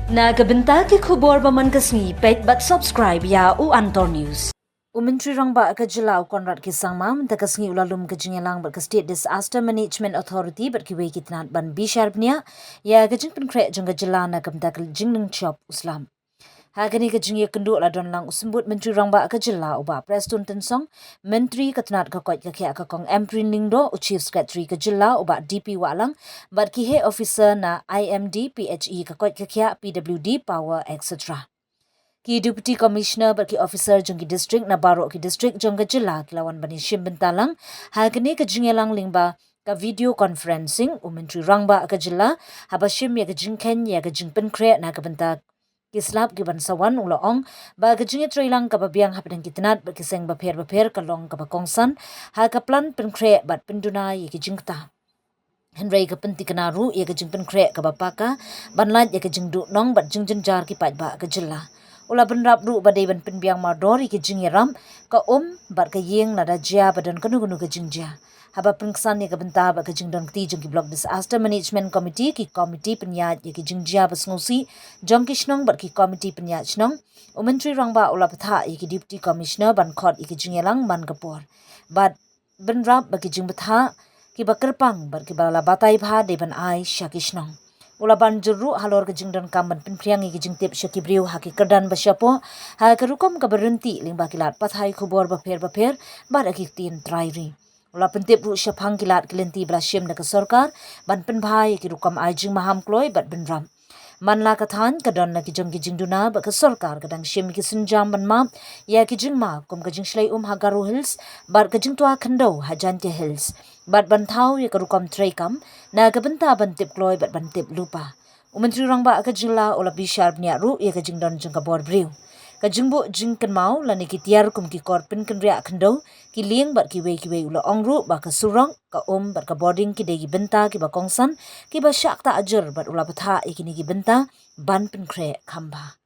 Nagabenta ki khubor baman kasni pet but subscribe ya U Antor News. Menteri Rangba ke Jila U Conrad ki sangmam ta kasngi ulalum ke jingïalang ber ke State Disaster Management Authority ber ki wei ki tnat ban bishar bnia ya ke jing penkre jang ke Jila na kamta ke jingling chop uslam. Hagani ke jingye kendu la don lang usembut Menteri Rangba ke Jila uba Preston Tensong Menteri ketnat ke kot ke kya ke kong Emprin Ningdo u Chief Secretary ke Jila uba DP Walang bar ki he officer na IMD PHE ke kot ke kya PWD Power etc. Ki Deputy Commissioner bar ki officer jong ki district na baro ki district jong ke Jila kilawan bani shim bentalang hagani ke jingïalang lingba ka video conferencing Menteri Rangba ke Jila habashim ya ke jingken ya ke jingpen kre na ke bentak Kislap giban sawan uloong ba gejingi trailang ka babiang hapdang kitnat ba kiseng baper kalong ka bakongsan ha ka plan penkre bat penduna ye gejingta Henry ka penti kenaru ye gejing penkre ka bapaka banlat ye gejing du nong bat jingjen jar ki pat ba ka Jila ula benrap ru badai ban penbiang mardor ye gejing ram ka bat ka yeng nada jia badan kanu ka jingja haba pengsan ye kabenta ba kajing don kti jong ki block disaster management committee ki committee penyat ye ki jingjia basngosi jong kishnong bar ki committee penyat snong Menteri Rangba ula patha ye ki deputy commissioner ban khot ye ki jingïalang man kapor bat benrap ba ki jingbetha ki bakerpang bar ki bala batai bha de ban ai shakishnong ula ban juru halor ke jingdon kamban penpriang ye ki jingtip shakibriu haki kerdan basyapo ha kerukom ka berhenti lingba kilat pathai khubor baper bar akiktin trairi Ula pentip ru syapang kilat kelenti belasyim na ke sorkar ban penbhai ki rukam ajing maham kloi bat benram. Man la kathan kadon na kijong duna ba ke sorkar kadang syim ki senjam ban map ya kijing ma kum kijing shlai hagaru hills bat kijing tua kendo hajan ke hills bat bantau ya ke rukam traikam na ke benta bantip kloi bat bantip lupa. Menteri Rangba ke Jila ula bishar bnia ru ya kijing don jeng kabor briu. Kajingbo jing kenmau lani ki tiar kum ki kor pin kenria kendo ki lieng bat ki wei ula ongru ba ka surong ka bat ka boarding ki degi benta ki ba kongsan ki ba syak ta ajer bat ula batha ikini ki benta ban pin kre khamba